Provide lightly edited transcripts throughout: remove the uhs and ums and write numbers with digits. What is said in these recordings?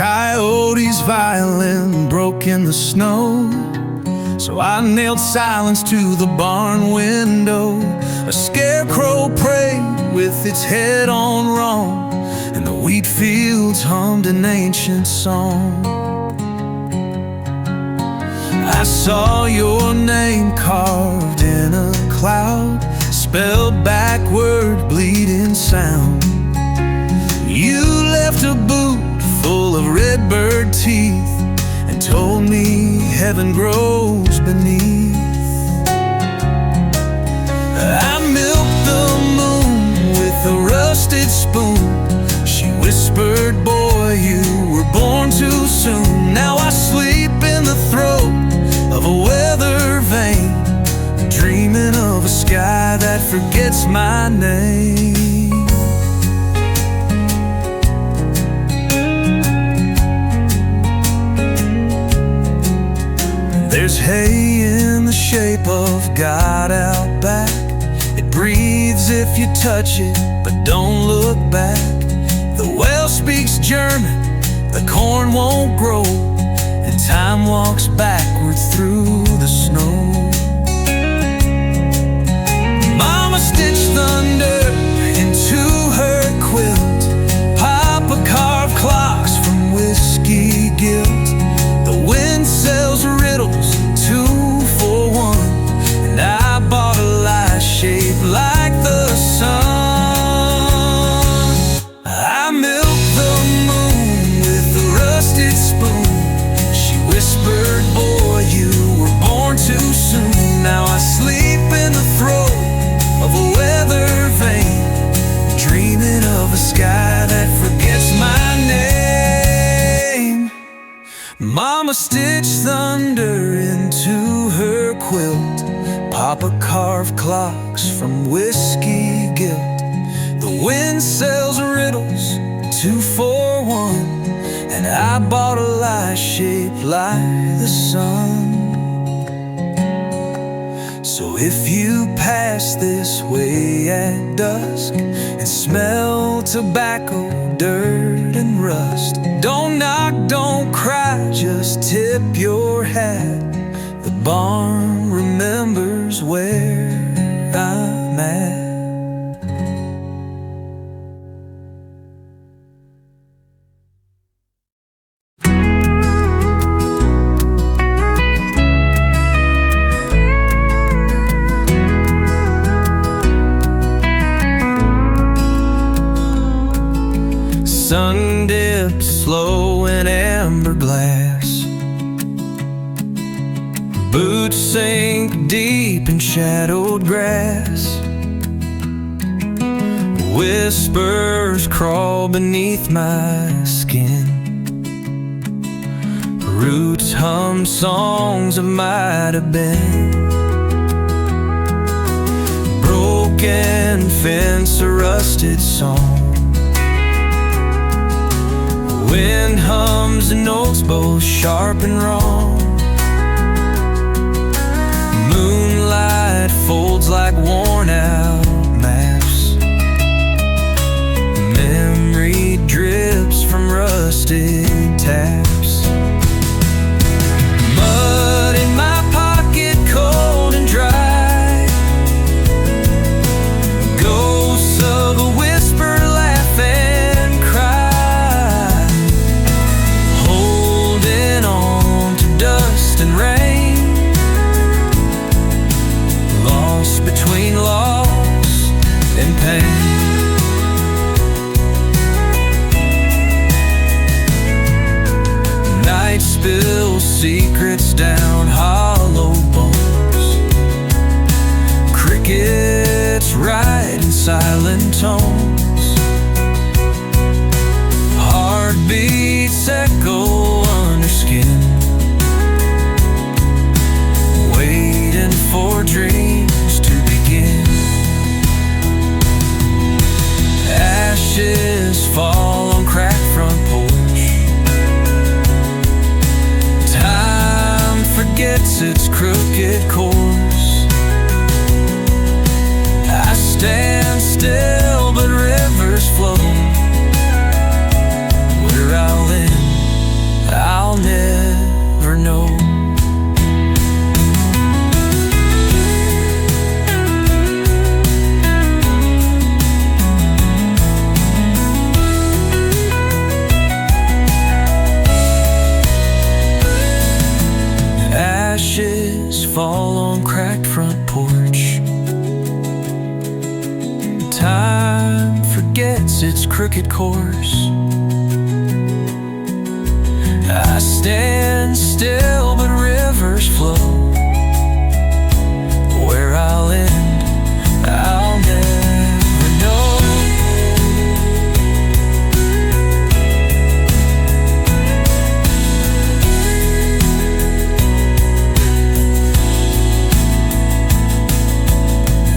coyote's violin broke in the snow, so I nailed silence to the barn window. A scarecrow prayed with its head on wrong, and the wheat fields hummed an ancient song. I saw your name carved in a cloud, spelled backward, bleeding sound. You left a boot full of redbird teeth and told me heaven grows beneath. I milked the moon with a rusted spoon. She whispered, boy, you were born too soon. Now I sleep in the throat of a weather vane, dreaming of a sky that forgets my name. There's hay in the shape of God out back. It breathes if you touch it, but don't look back. The well speaks German, the corn won't grow, and time walks backward through the snow. Mama stitched thunder into her quilt. Papa carved clocks from whiskey gilt. The wind sells riddles 2 for 1, and I bought a lie shaped like the sun. I milked the moon with a rusted spoon. She whispered, boy, you were born too soon. Now I sleep in the throat of a weather vane, dreaming of a sky that forgets my name. Mama stitched thunder into her quilt. Papa carved clocks from whiskey gilt. The wind sells riddles 2 for 1, and I bought a lie shaped like the sun. So if you pass this way at dusk and smell tobacco, dirt and rust, don't knock, don't cry, just tip your hat. The barn remembers where I'm at. Sun dipped slow in amber glass. Boots sink deep in shadowed grass. Whispers crawl beneath my skin. Roots hum songs that might have been. Broken fence, a rusted song. Wind hums notes both sharp and wrong. Moonlight folds like worn out maps. Memory drips from rusted taps. Mud in my pocket, cold and dry. Ghosts of a whisper laugh and cry. Holding on to dust and rain. Lost between loss and pain. Night spills secrets down hollow bones. Crickets write in silent tones. Heartbeats echo under skin, waiting for dreams to begin. Ashes fall on cracked front porch. Time forgets its crooked course. I stand still, but rivers flow where I'll end crooked course. I stand still, but rivers flow. Where I'll end, I'll never know.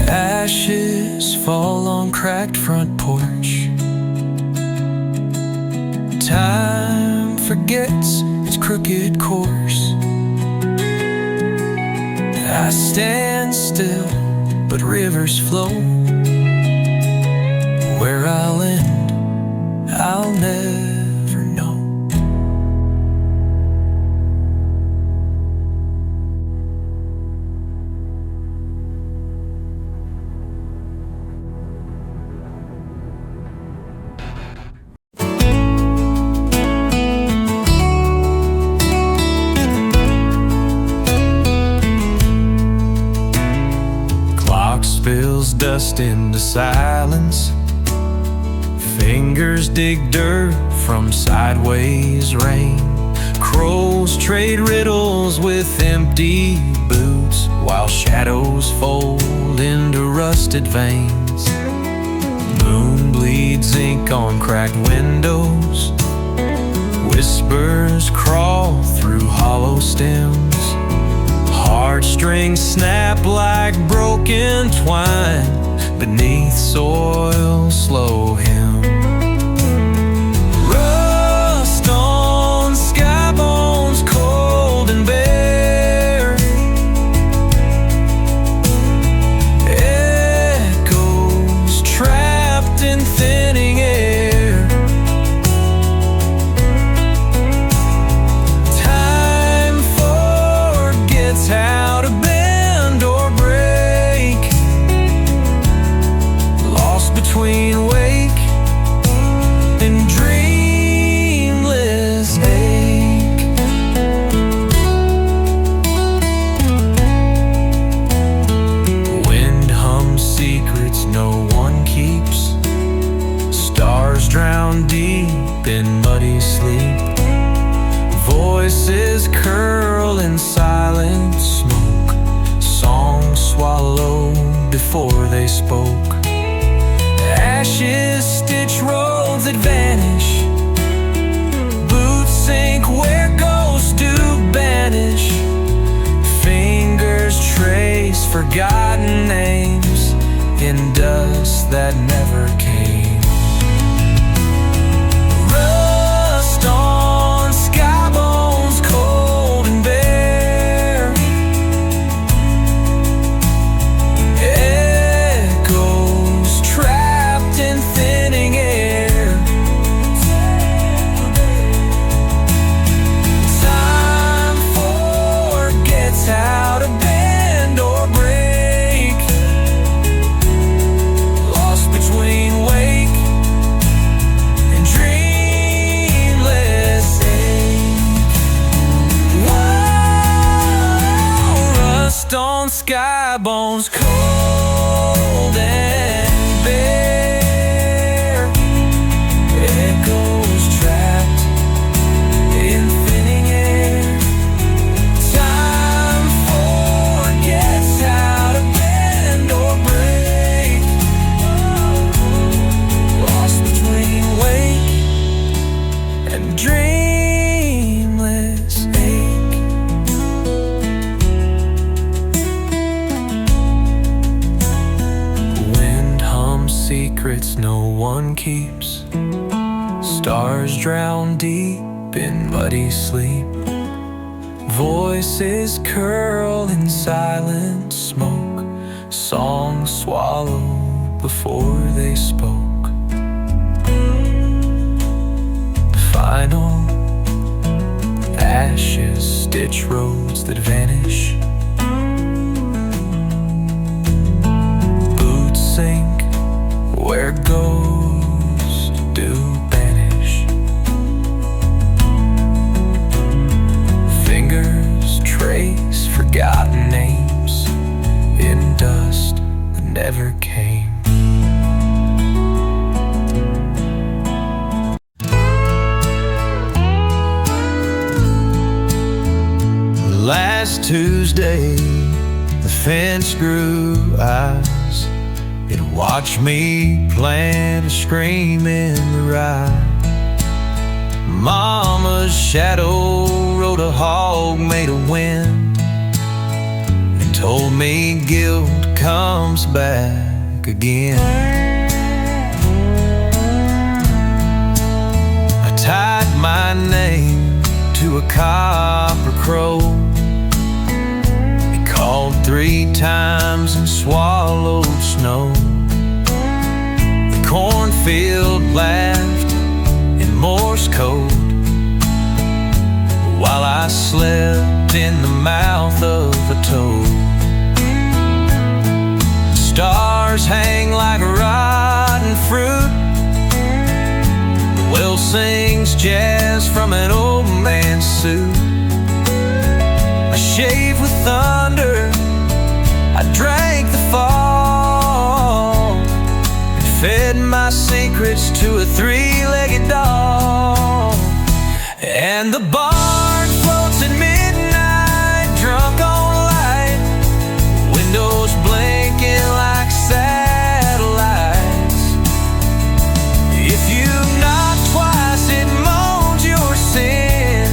Ashes fall on cracked front porch. Time forgets its crooked course. I stand still, but rivers flow. Where I'll end, I'll never know. Spills dust into silence. Fingers dig dirt from sideways rain. Crows trade riddles with empty boots, while shadows fold into rusted veins. Moon bleeds ink on cracked windows. Whispers crawl through hollow stems. Heartstrings snap like broken twine beneath soil's slow hymn. Rust on sky bones, cold and bare. Echoes trapped in thinning air. Time forgets how to bend or break. Lost between wake and dreamless ache. Wind hums secrets no one keeps. Stars drown deep in muddy sleep. Voices curl in silent smoke. Songs swallowed before they spoke. Ashes stitch roads that vanish. Boots sink where ghosts do banish. Fingers trace forgotten names in dust that never came. Rust on sky bones, cold and bare. Echoes trapped in thinning air. Time forgets how to bend or break. Lost between wake and dreamless ache. Whoa, rust on sky bones, cold and bare. Echoes trapped in thinning air. Time forgets how to bend or break. Lost between wake and dreamless ache. Wind hums secrets no one keeps. Stars drown deep in muddy sleep. Voices curl in silent smoke. Songs swallowed before they spoke. Final ashes stitch roads that vanish. Boots sink where ghosts do banish. Fingers trace forgotten names in dust that never came. Tuesday, the fence grew eyes. It watched me plant a scream in the ride. Mama's shadow rode a hog made of wind and told me guilt comes back again. I tied my name to a copper crow. It called 3 times and swallowed snow. The cornfield laughed in Morse code while I slept in the mouth of a toad. The stars hang like rotten fruit. The well sings jazz from an old man's suit. I shaved with thunder, I drank the fall, and fed my secrets to a 3-legged dog. And the barn floats at midnight, drunk on light, windows blinking like satellites. If you knock twice, it moans your sin,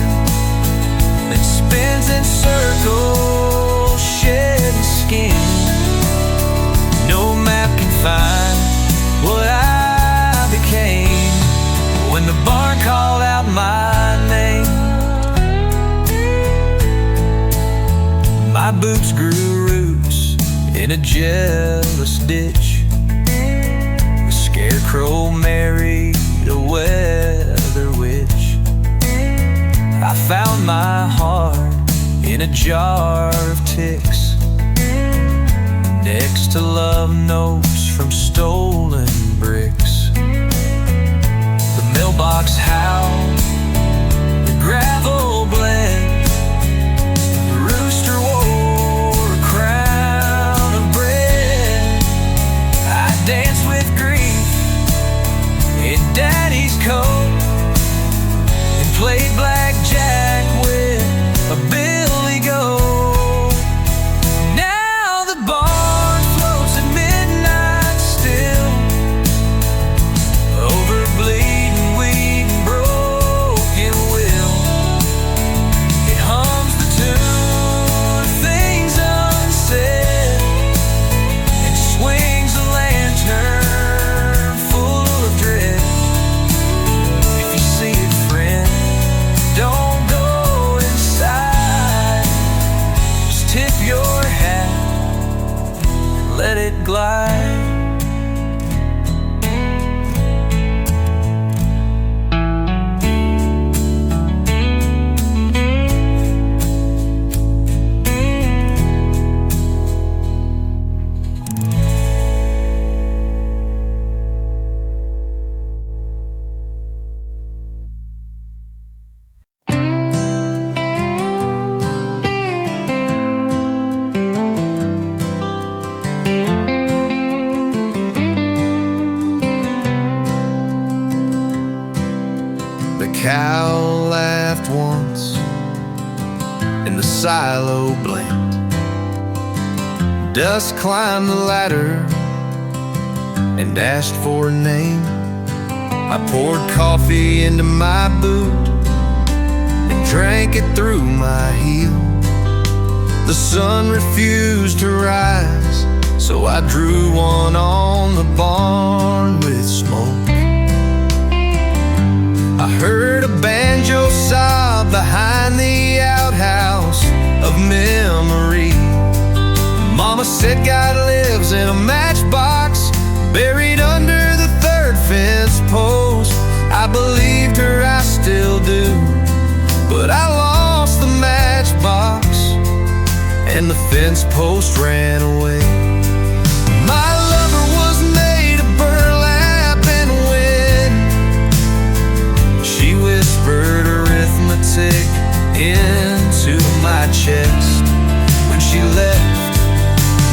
then spins in circles, shedding skin. No map can find what I became when the barn called out my name. My boots grew roots in a jealous ditch. The scarecrow married a weather witch. I found my heart in a jar of ticks, next to love notes from stolen bricks. The mailbox howled, the gravel bled, the rooster wore a crown of bread. I danced with grief in Daddy's coat and played blackjack with a billy goat. Now the barn floats at midnight still, over bleeding wheat and broken will. It hums the tune of things unsaid and swings a lantern full of dread. If you see it, friend, don't go inside. Just tip your hat, let it glide. The cow laughed once and the silo blinked. Dust climbed the ladder and asked for a name. I poured coffee into my boot and drank it through my heel. The sun refused to rise, so I drew one on the barn with smoke. I heard a banjo sob behind the outhouse of memory. Mama said God lives in a matchbox buried under the 3rd fence post. I believed her, I still do, but I lost the matchbox and the fence post ran away. My lover was made of burlap and wind. She whispered arithmetic into my chest when she left.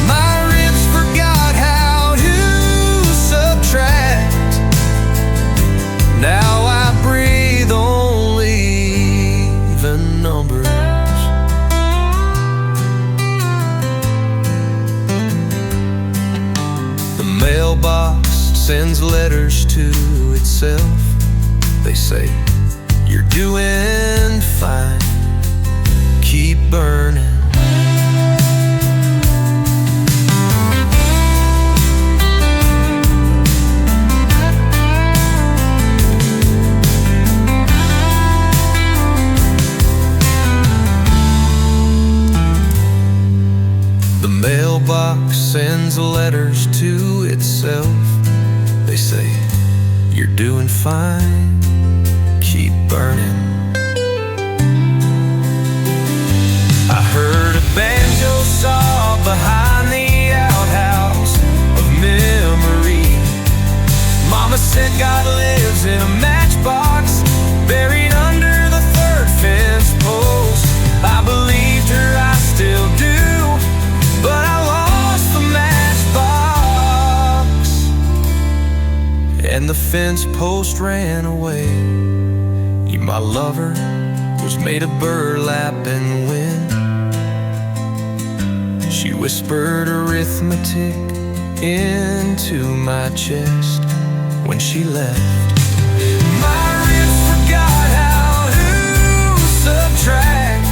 My ribs forgot how to subtract. Now I breathe only even numbers. mailbox sends letters to itself. They say, you're doing fine, keep burning. The mailbox sends letters to itself. They say, you're doing fine, keep burning. I heard a banjo saw behind the outhouse of memory. Mama said God lives in a matchbox buried under the third fence post. I believed her, I still do, but I lost the matchbox and the fence post ran away. You, my lover, was made of burlap and wind. She whispered arithmetic into my chest when she left. My ribs forgot how to subtract.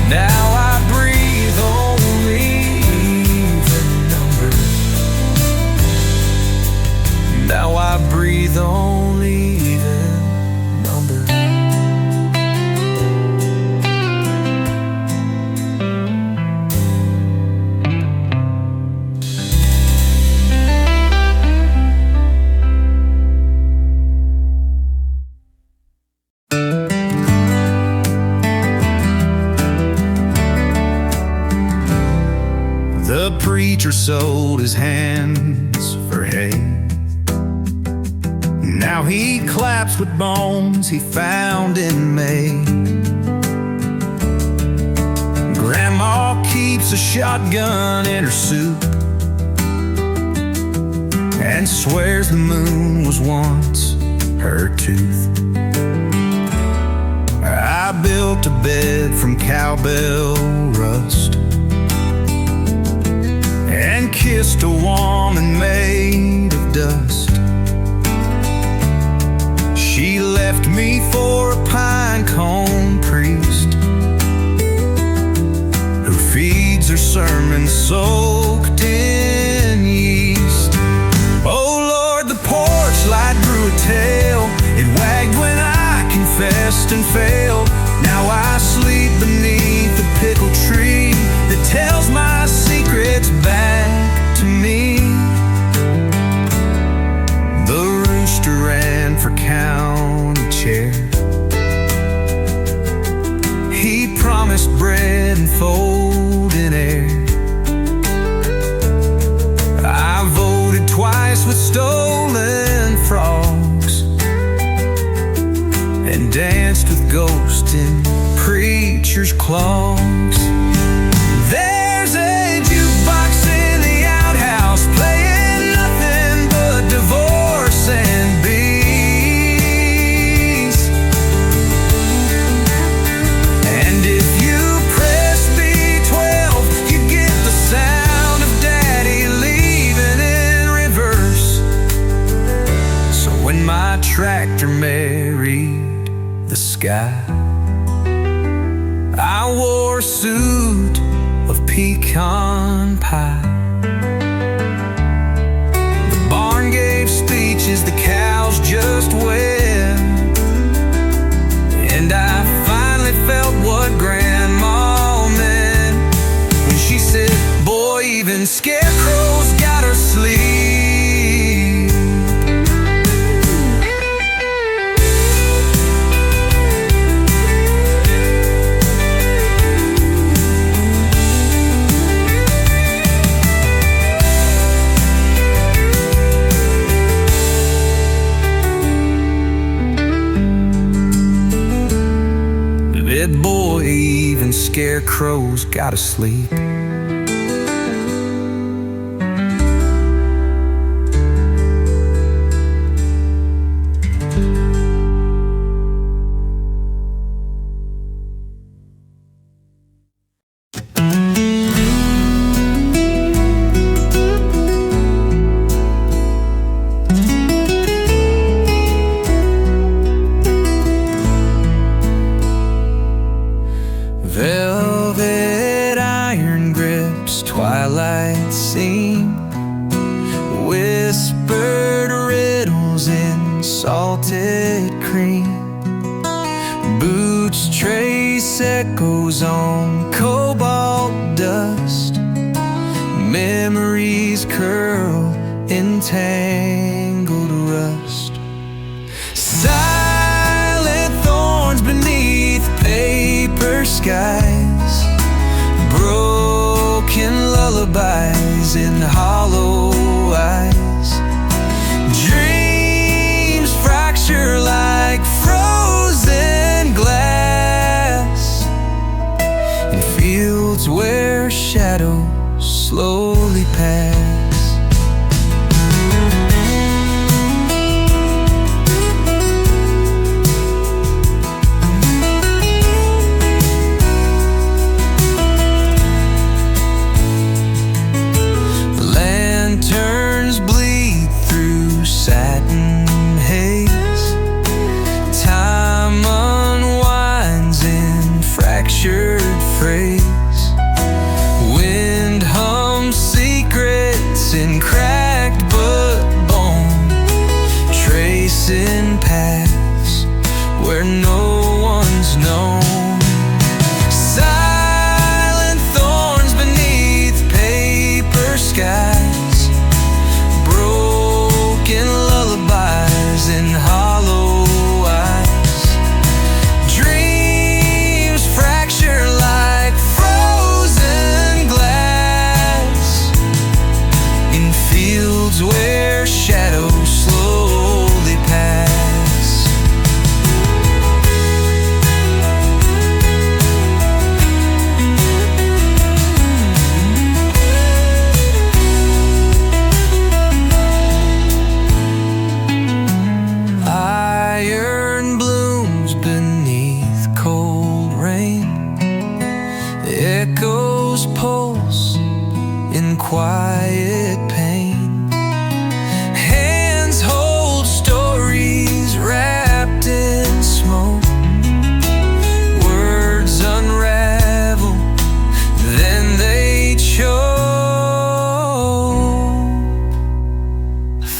Now I breathe only even numbers. Now I breathe only even numbers. The preacher sold his hands for hay. Now he claps with bones he found in May. Grandma keeps a shotgun in her soup and swears the moon was once her tooth. I built a bed from cowbell rust and kissed a woman made of dust. She left me for a pine cone priest who feeds her sermons soaked in yeast. Oh Lord, the porch light grew a tail. It wagged when I confessed and failed. Now I sleep beneath the pickle tree that tells my secrets back to me. The rooster ran for county chair. He promised bread and folding air. I voted twice with stolen frogs and danced with ghosts in preacher's clogs. There's a jukebox in the outhouse playing nothing but divorce and bees. And if you press B12, you get the sound of Daddy leaving in reverse. So when my tractor married the sky, I wore a suit of pecan pie. The barn gave speeches the cows just wept, and I finally felt what Grandma meant when she said, boy, even scarecrows gotta sleep. Boy, even scarecrows gotta sleep. night seem whispered riddles in salted cream. Boots trace echoes on cobalt dust. Memories curl in tangled rust. Silent thorns beneath paper skies. Broken lullabies in hollow eyes. Dreams fracture like frozen glass in fields where shadows slowly pass. Lanterns bleed through satin haze. Time unwinds in fractured phrase. Wind hums secrets in cracked but bone, tracing paths where no one's known. Silent thorns beneath paper skies. Broken lullabies in hollow eyes. Dreams fracture like frozen glass in fields where shadows slowly pass. Iron blooms beneath cold rain. Echoes pulse in quiet pain. Hands hold stories wrapped in smoke. Words unravel, then they choke.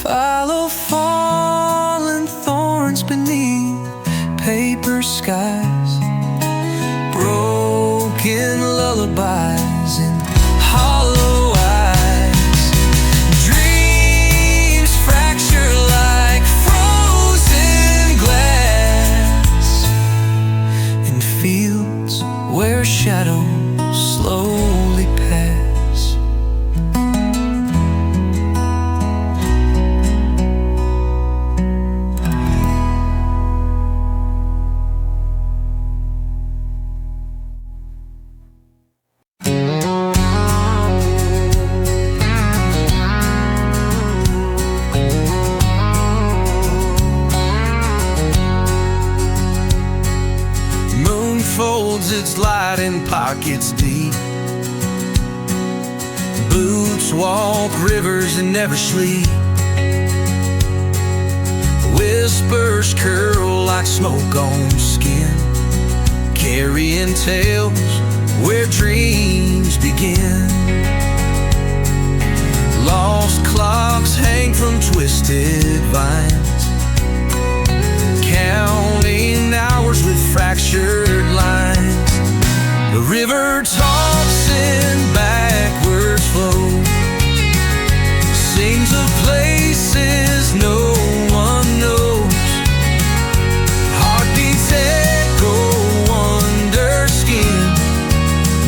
Follow fallen thorns beneath paper skies. Broken lullabies in hollow eyes. Dreams fracture like frozen glass in fields where shadows slowly pass. Moon folds its light in pockets deep. Boots walk rivers and never sleep. Whispers curl like smoke on skin, carrying tales where dreams begin. Lost clocks hang from twisted vines, counting hours with fractured lines. The river talks in backwards flow, sings of places no one knows. Heartbeats echo under skin,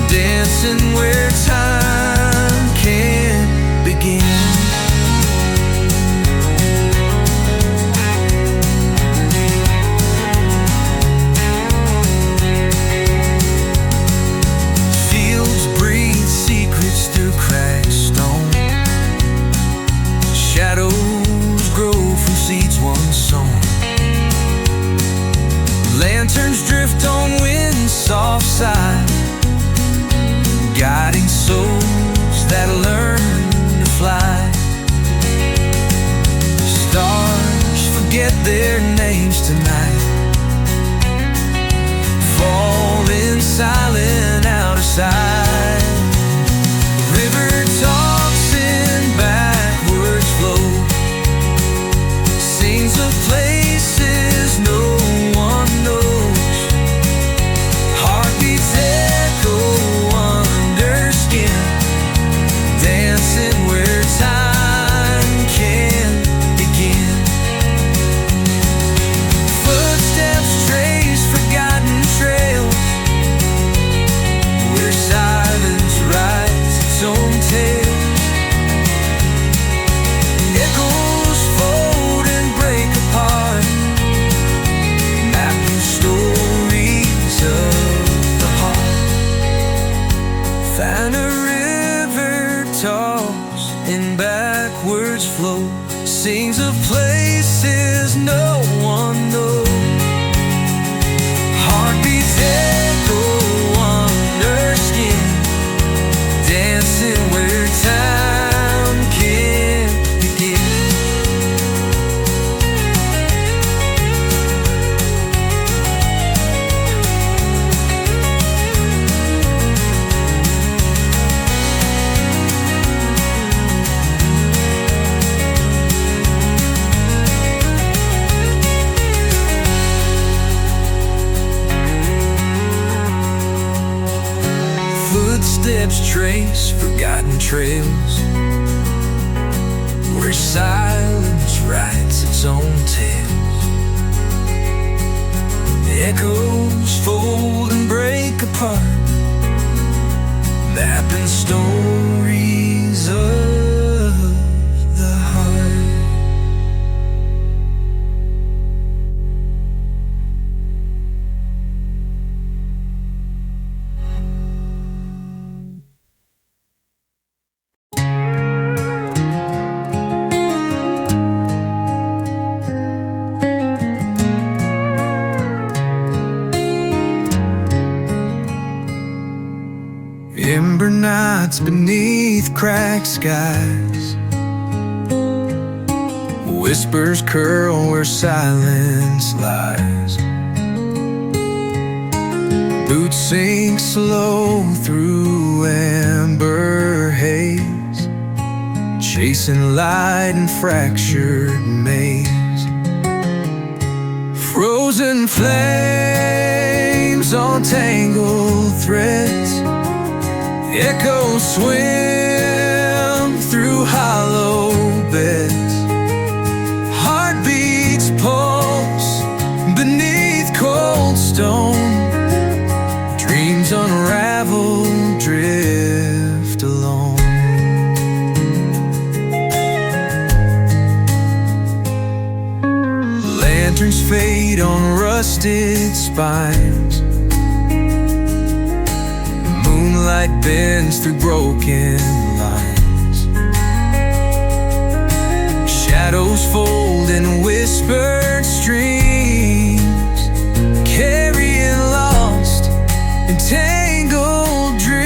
dancing where time can't begin. Shadows grow from seeds once sown. Lanterns drift on wind's soft side, guiding souls that learn to fly. Stars forget their names tonight, fall in silent out of sight. River talks lost in backwards flow, sings of places no one knows. Heartbeats echo under skin, dancing where time can't begin. Footsteps trace forgotten trails, where silence writes its own tales. The echoes fold and break apart, mapping stories of the heart. Ember nights beneath cracked skies, whispers curl where silence lies. Boots sink slow through amber haze, chasing light in fractured maze. Frozen flames on tangled threads, echoes swim through hollow beds. Heartbeats pulse beneath cold stone, dreams unravel, drift alone. Lanterns fade on rusted spines, moonlight bends through broken lines. Shadows fold in whispered streams, carrying lost and tangled dreams.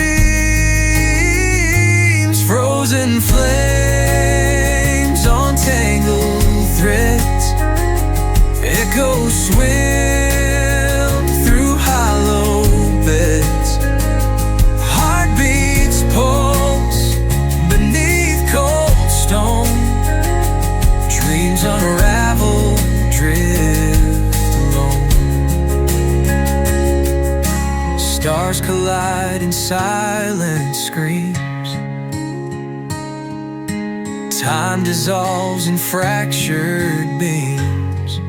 Frozen flames on tangled threads, echoes swim through hollow beds. Heartbeats pulse beneath cold stone, dreams unravel, drift alone. Stars collide in silent screams, time dissolves in fractured beams.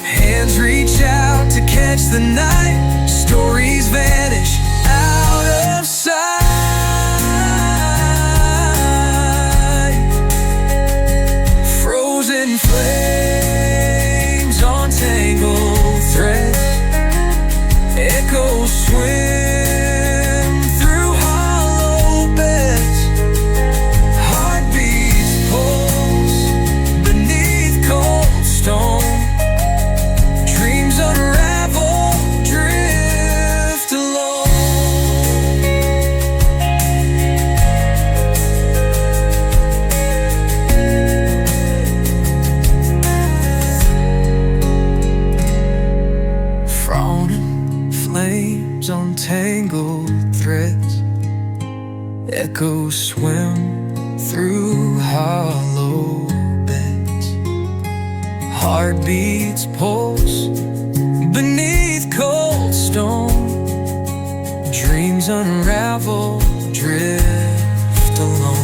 Hands reach out to catch the night, stories vanish out of sight. Frozen flames on tangled threads, echoes swim through hollow beds. Heartbeats pulse beneath cold stone, dreams unravel, drift alone. Frowning flames on tangled threads, echoes swim through hollow beds. Heartbeats pulse beneath cold stone, dreams unravel, drift alone.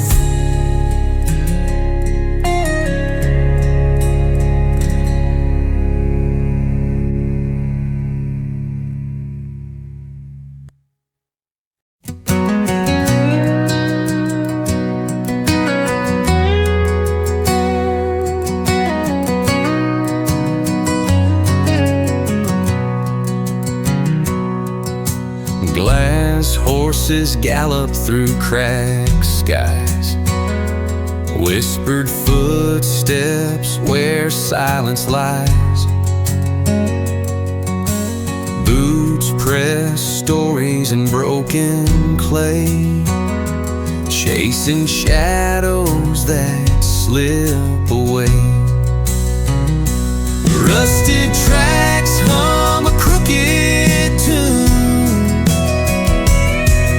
Glass horses horses gallop through cracked skies. Whispered footsteps where silence lies. Boots press stories in broken clay, chasing shadows that slip away. Rusted tracks hum a crooked tune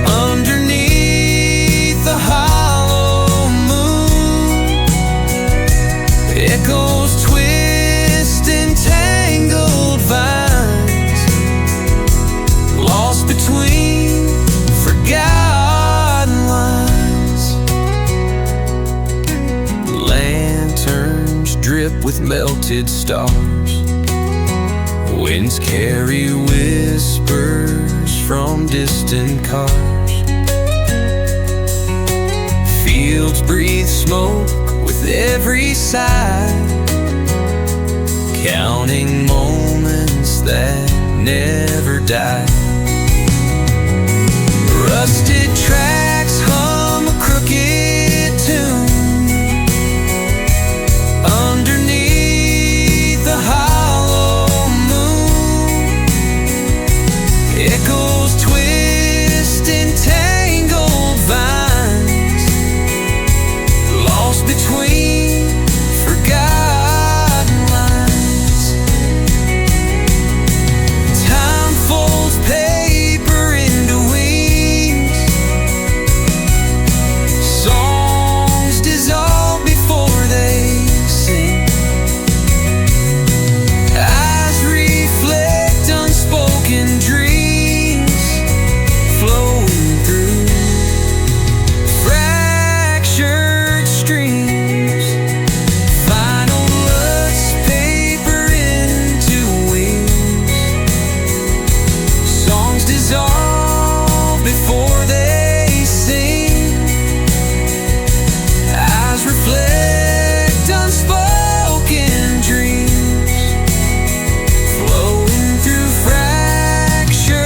underneath the hollow moon. Echoes twist in tangled vines, lost between forgotten lines. Lanterns drip with melted stars. Winds carry whispers from distant cars. Fields breathe smoke with every sigh, counting moments that never die. Rusted tracks hum a crooked tune underneath the hollow moon. Echoes twist in tangled vines, lost between forgotten lines. Time folds paper into wings. Songs dissolve before they sing. Eyes reflect unspoken dreams, flowing through fractured streams. Final lust paper into wings. Songs dissolve before they sing. Eyes reflect unspoken dreams, flowing through fractured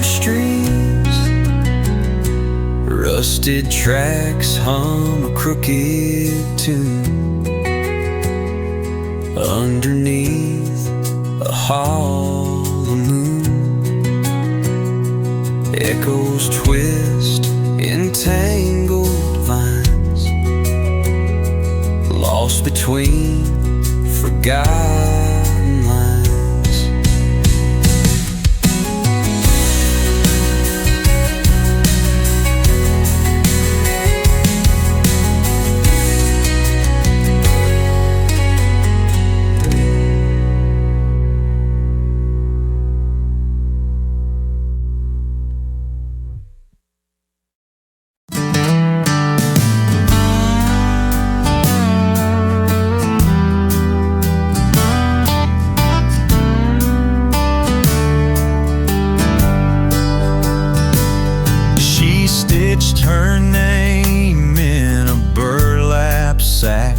streams. Rusted tracks hum a crooked tune underneath a hollow moon. Echoes twist in tangled vines, lost between forgotten lines. She stitched her name in a burlap sack,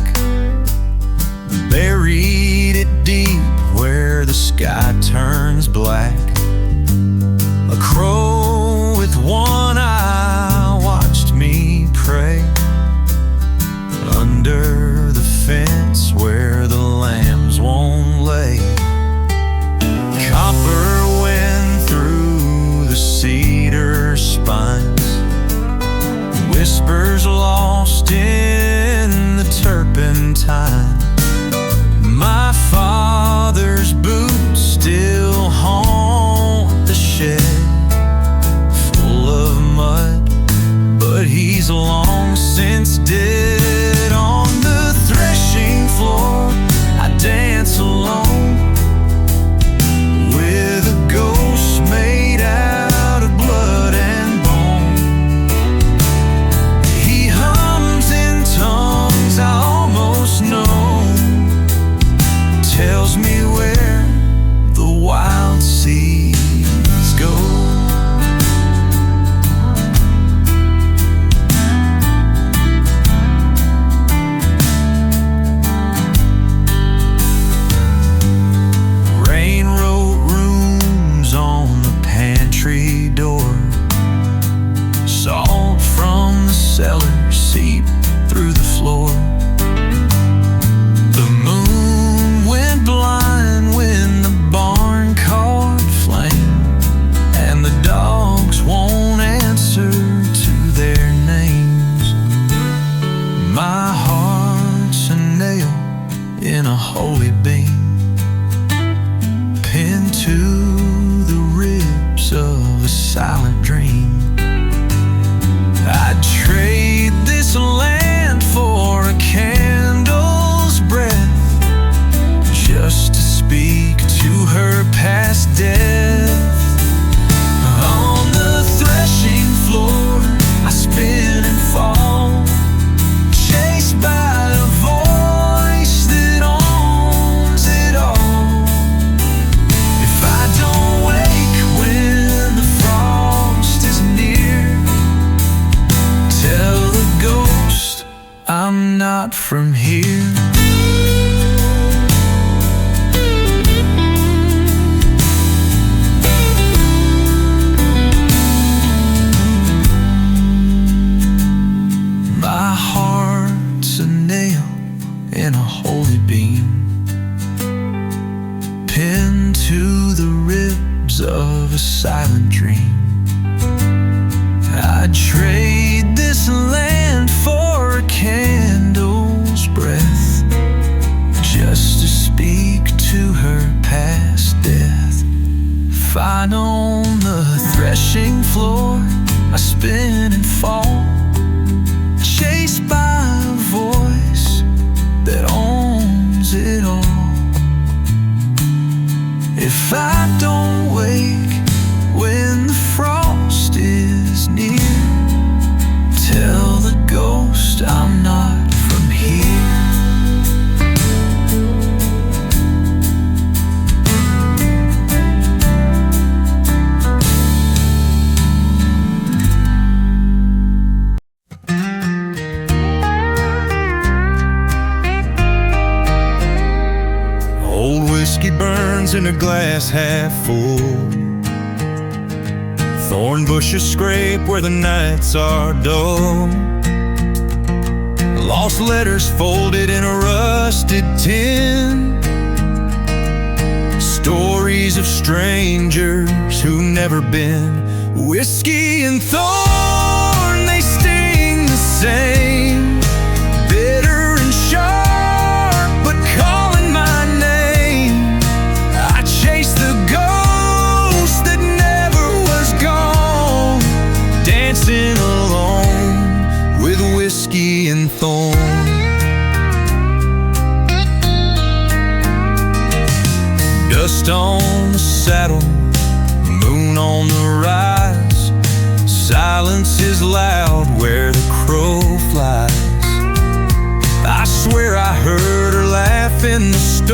buried it deep where the sky turns black. A crow with one eye watched me pray under the fence where the lambs won't lay. Copper went through the cedar spines, whispers lost in the turpentine. My father's boots still haunt the shed, full of mud, but he's long since dead. On the threshing floor I dance alone with a ghost made out of blood and bone. He hums in tongues I almost know, tells me where the wild seeds go. not from here. My heart's a nail in a holy beam, pinned to the ribs of a silent dream. I'd trade this land for a candle's breath, just to speak to her past death. Fine on the threshing floor, I spin and fall, chased by a voice that owns it all. If I don't wake when the frost is near, tell the ghost I'm not from here. Old whiskey burns in a glass half full, thorn bushes scrape where the nights are dull, lost letters folded in a rusted tin, stories of strangers who've never been. Whiskey and thorn, they sting the same, bitter and sharp, but calling my name. I chase the ghost that never was gone, dancing alone with whiskey and thorn. Dust on the saddle, moon on the rise, silence is loud where the crow flies. I swear I heard her laugh in the storm,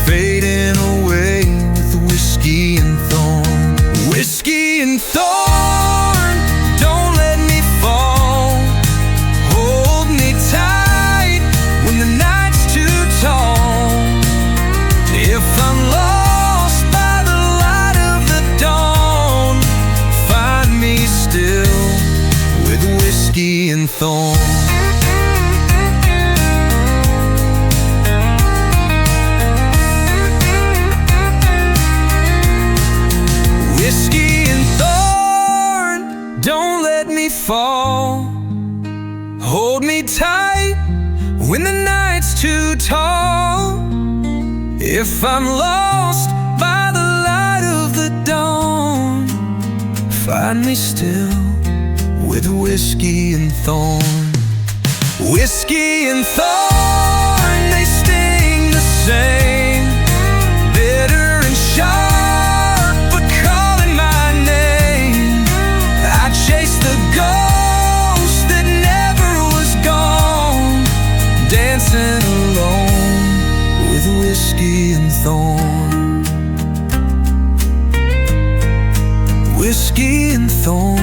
fading away with whiskey and thorn. Whiskey and thorn, don't let me fall, hold me tight when the night's too tall. If I'm lost by the light of the dawn, find me still with whiskey and thorn. Whiskey and thorn, don't let me fall, hold me tight when the night's too tall. If I'm lost by the light of the dawn, find me still with whiskey and thorn. Whiskey and thorn, they sting the same, bitter and sharp, but calling my name. I chase the ghost that never was gone, dancing alone with whiskey and thorn. Whiskey and thorn,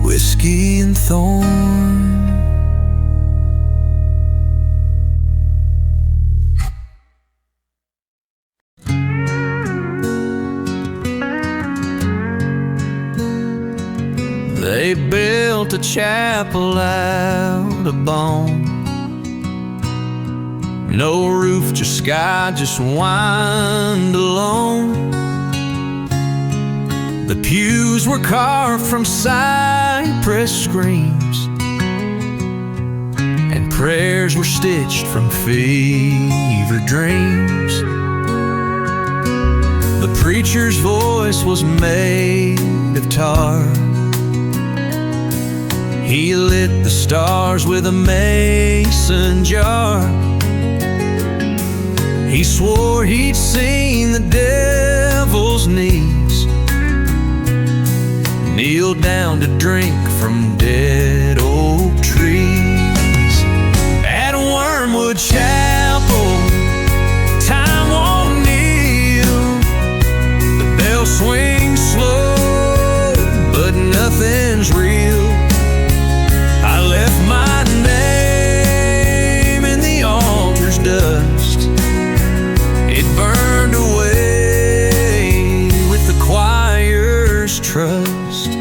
whiskey and thorn. They built a chapel out of bone, no roof, just sky, just wind alone. The pews were carved from cypress screams, and prayers were stitched from fever dreams. The preacher's voice was made of tar, he lit the stars with a mason jar. He swore he'd seen the devil's knees, kneel down to drink from dead oak trees. At Wormwood Chapel, time won't kneel. The bell swings slow, but nothing trust.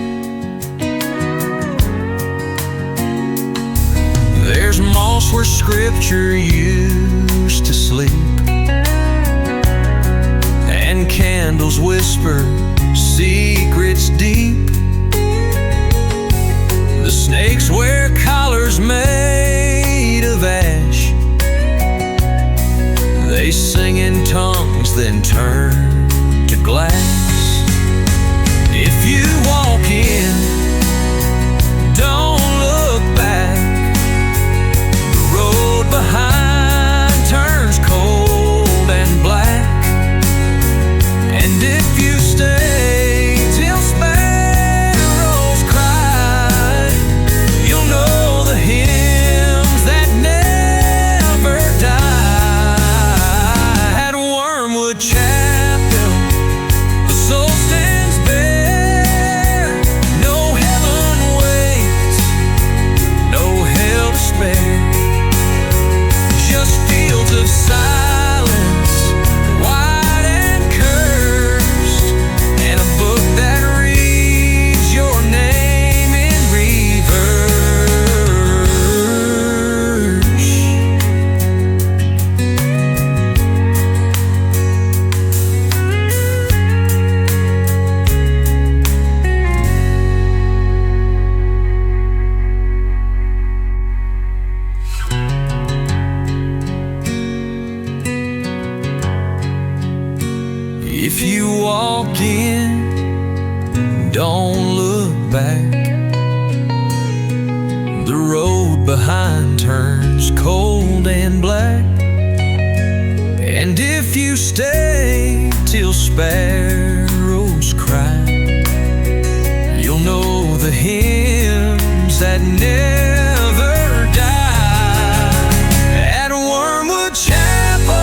There's moss where scripture used to sleep, and candles whisper secrets deep. The snakes wear collars made of ash. They sing in tongues, then turn to glass. If you walk in, don't look back. The road behind turns cold and black. And if you stay till sparrows cry, you'll know the hymns that never die. At Wormwood Chapel, the soul stands bare. No heaven waits, no hell to spare. Just fields of silence, wide and cursed, and a book that reads your name in reverse. If you walk in, don't look back. The road behind turns cold and black. And if you stay till sparrows cry, you'll know the hymns that never die. At Wormwood Chapel,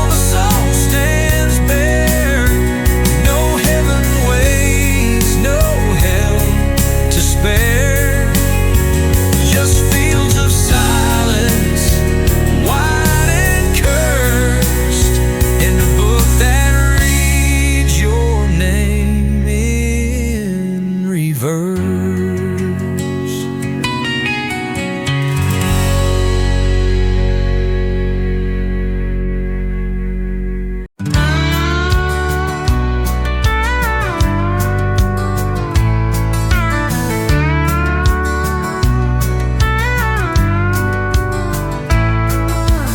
the soul stands bare. No heaven waits, no hell to spare. Just fields of silence, wide and cursed, and a book that reads your name in reverse.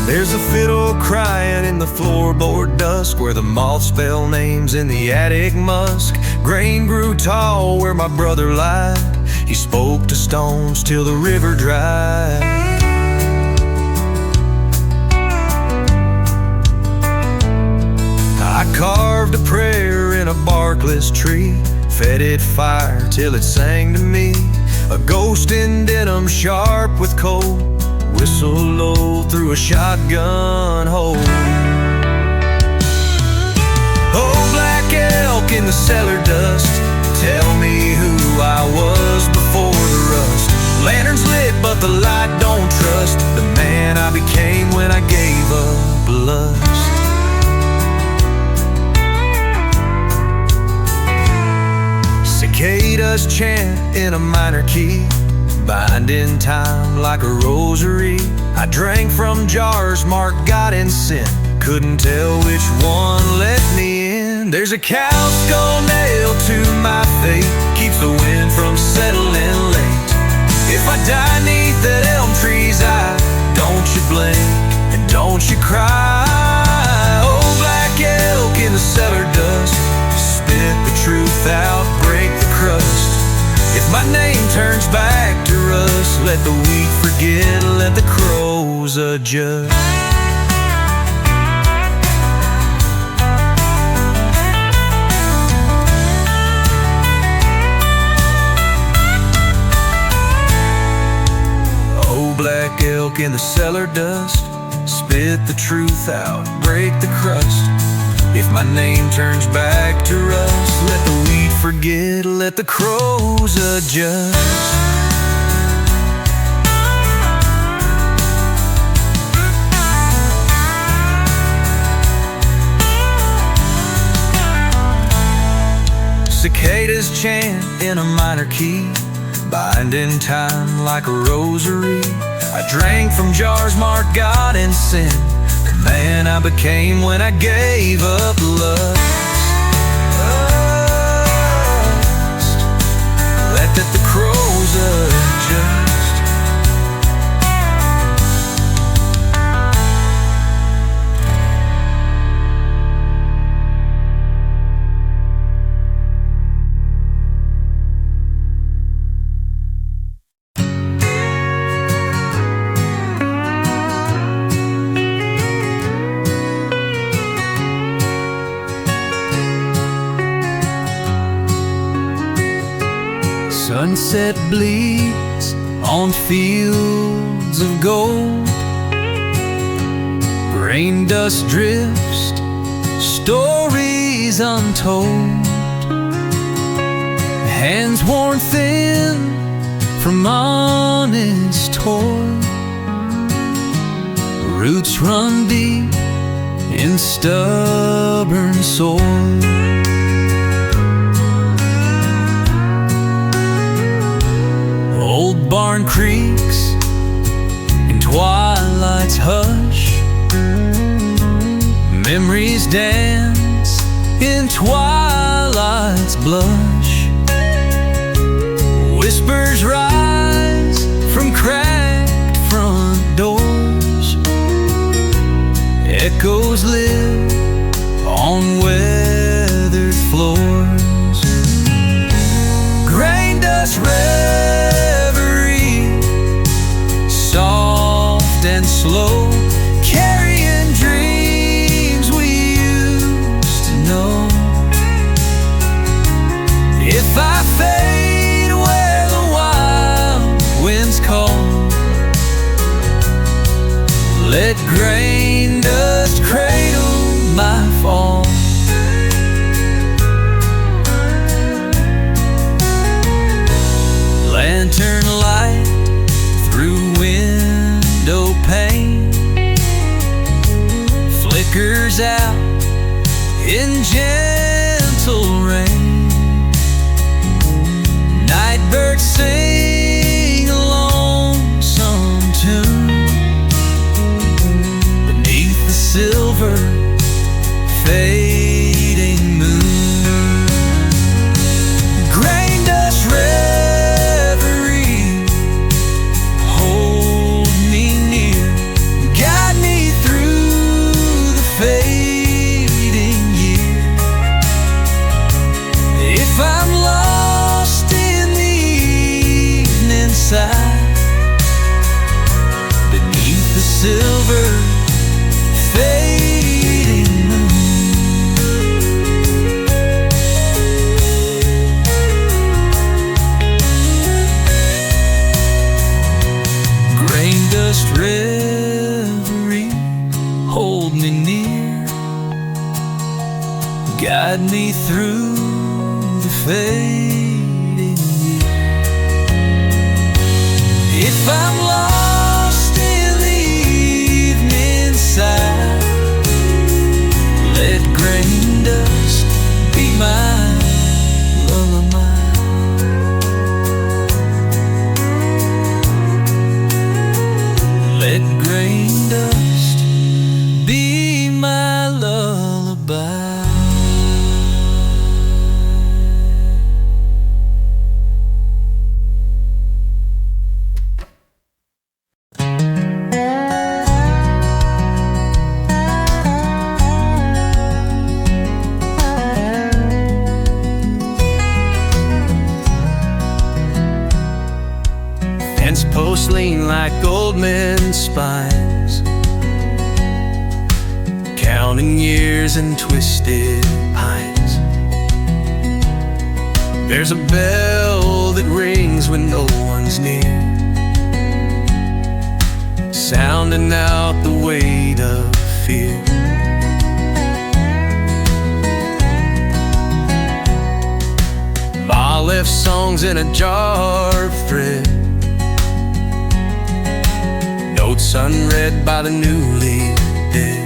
There's a fiddle crying in the floorboard dusk, where the moths spell names in the attic musk. Grain grew tall where my brother lied. He spoke to stones till the river dried. I carved a prayer in a barkless tree, fed it fire till it sang to me. A ghost in denim sharp with coal, whistle low through a shotgun hole. Oh, black elk in the cellar dust, tell me who I was before the rust. Lanterns lit but the light don't trust the man I became when I gave up lust. Cicadas chant in a minor key, binding time like a rosary. I drank from jars marked God and sin, couldn't tell which one let me in. There's a cow skull nailed to my fate, keeps the wind from settling late. If I die neath that elm tree's eye, don't you blink and don't you cry. Oh, black elk in the cellar dust, spit the truth out, break the crust. If my name turns back to rust, let the wheat forget, let the crows adjust. Oh, black elk in the cellar dust, spit the truth out, break the crust. If my name turns back to rust, let the wheat forget, let the crows adjust. Cicadas chant in a minor key, binding time like a rosary. I drank from jars marked God and sin, the man I became when I gave up lust. Let that the crows adjust. Sunset bleeds on fields of gold. Rain dust drifts, stories untold. Hands worn thin from honest toil. Roots run deep in stubborn soil. Old barn creaks in twilight's hush. Memories dance in twilight's blush. Whispers rise from cracked front doors. Echoes live on weathered floors. Grain dust reverie, soft and slow, carrying dreams we used to know. If I fade where the wild winds call, let grain dust cradle my fall. Lantern light through window pane flickers out in gentle rain. Nightbirds sing a lonesome tune beneath the silver fading moon. Grain dust reverie, hold me near, guide me through the fading year. If I'm lost in the evening side, beneath the silver fading moon. Grain dust reverie, hold me near, guide me through the fading year. If I'm lost in the evening side, let grain dust be my lullaby. Let grain dust be my lullaby. Fence posts lean like old men's spines, counting years and twisted pines. There's a bell that rings when no one's near, sounding out the weight of fear. Ma left songs in a jar of thread, notes unread by the newly dead.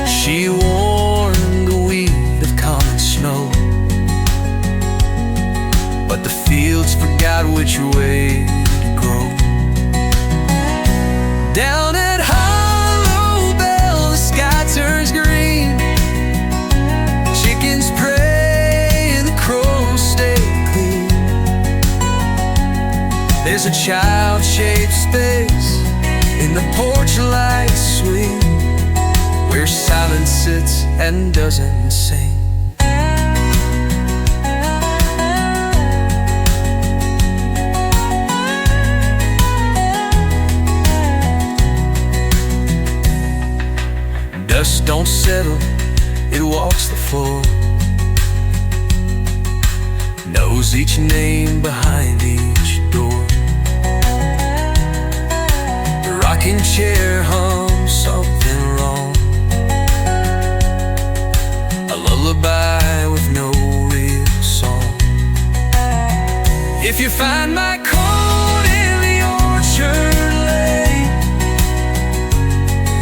She warned the weed of common snow, There's a child-shaped space in the porch light swing, where silence sits and doesn't sing. Dust don't settle, it walks the floor, knows each name behind each door. The rocking chair hums something wrong, a lullaby with no real song. If you find my coat in the orchard lane,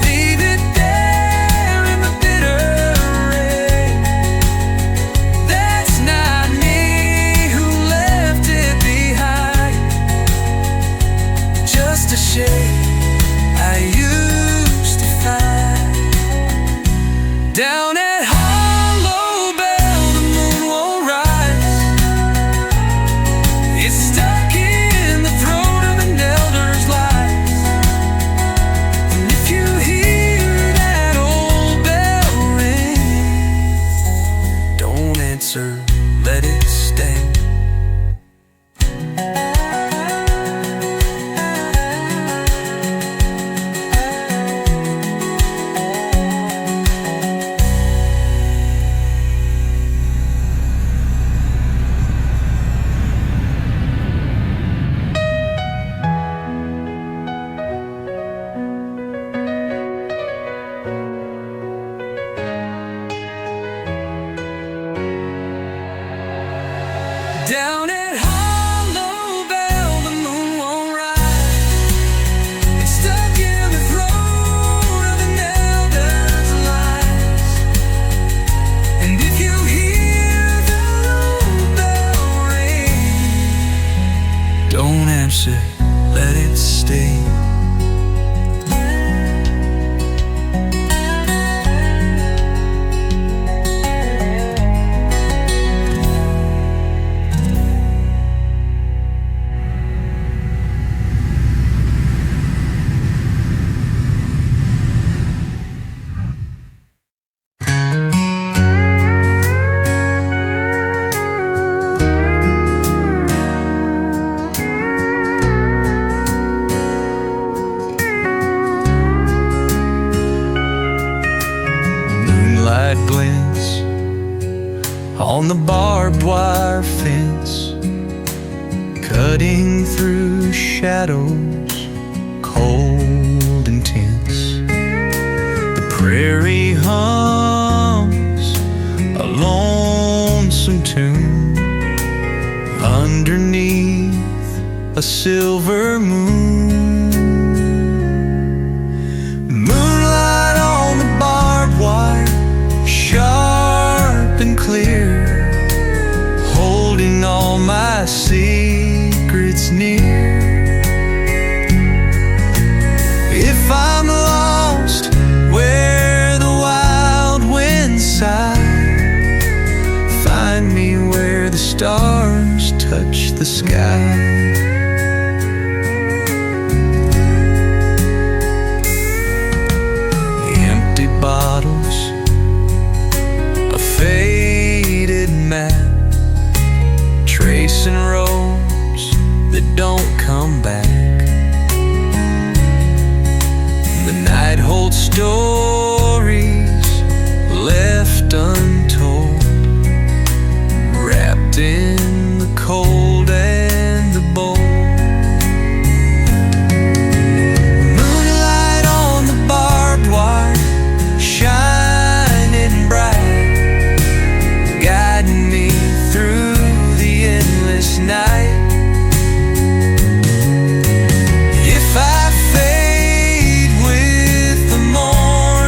leave it there in the bitter rain. That's not me who left it behind, just a shade I used to find. Down at Hollow Bell, the moon won't rise. It's stuck in the throat of an elder's lies. And if you hear that old bell ring, don't answer, let it stay. Down at Hollow Bell, the moon won't rise. It's stuck in the throat of an elder's lies. And if you hear the old bell ring, don't answer, let it stay. Moonlight glints on the barbed wire fence, cutting through shadows cold and tense. The prairie hums a lonesome tune underneath a silver moon. Moonlight on the barbed wire, sharp and clear, holding all my secrets near. If I'm lost where the wild winds sigh, find me where the stars touch the sky. Empty bottles, a faded map, tracing roads that don't come back. The night holds stories left untold, wrapped in the cold and the bold. Moonlight on the barbed wire, shining bright, guiding me through the endless night. If I fade with the morning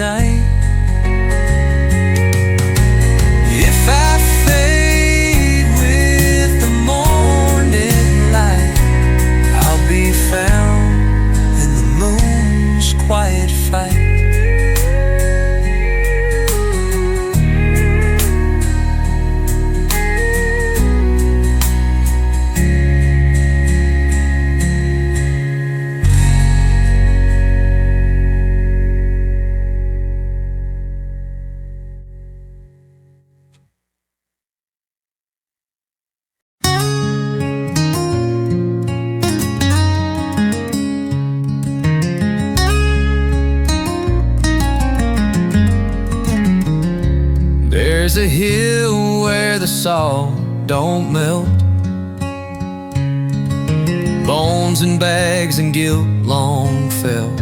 night. If I fade with the morning light, I'll be found in the moon's quiet fight. There's a hill where the salt don't melt, bones and bags and guilt long felt.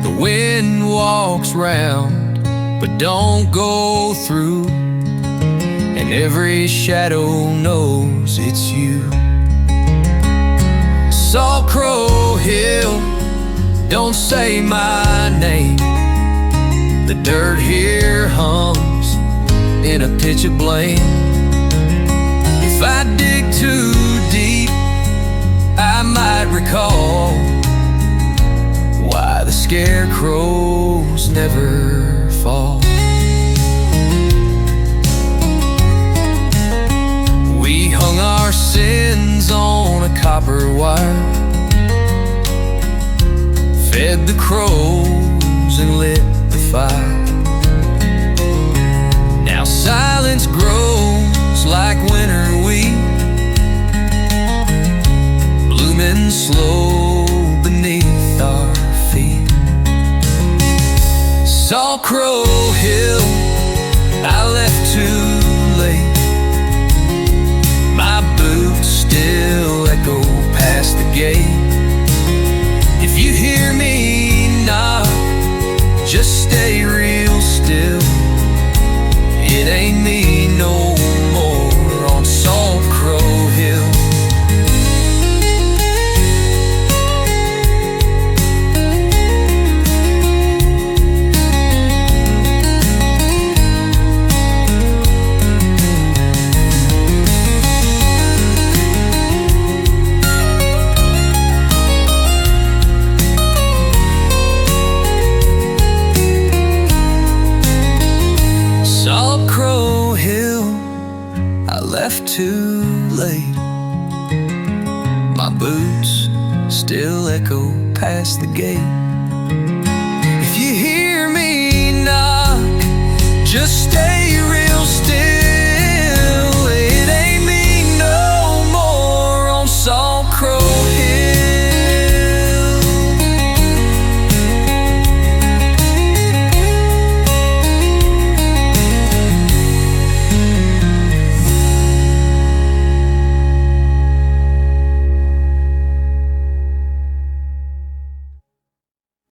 The wind walks round but don't go through, and every shadow knows it's you. Salt Crow Hill, don't say my name. The dirt here hums in a pitch of blame. If I dig too deep, I might recall why the scarecrows never fall. We hung our sins on a copper wire, fed the crows and lit the fire. Now silence grows like winter wheat, blooming slow beneath our feet. Salt Crow Hill, I left too late. My boots still echo past the gate. If you hear me knock, just stay real still. It ain't me no more on Salt Crow Hill. Salt Crow Hill, I left too late. My boots still echo past the gate. If you hear me knock, just stay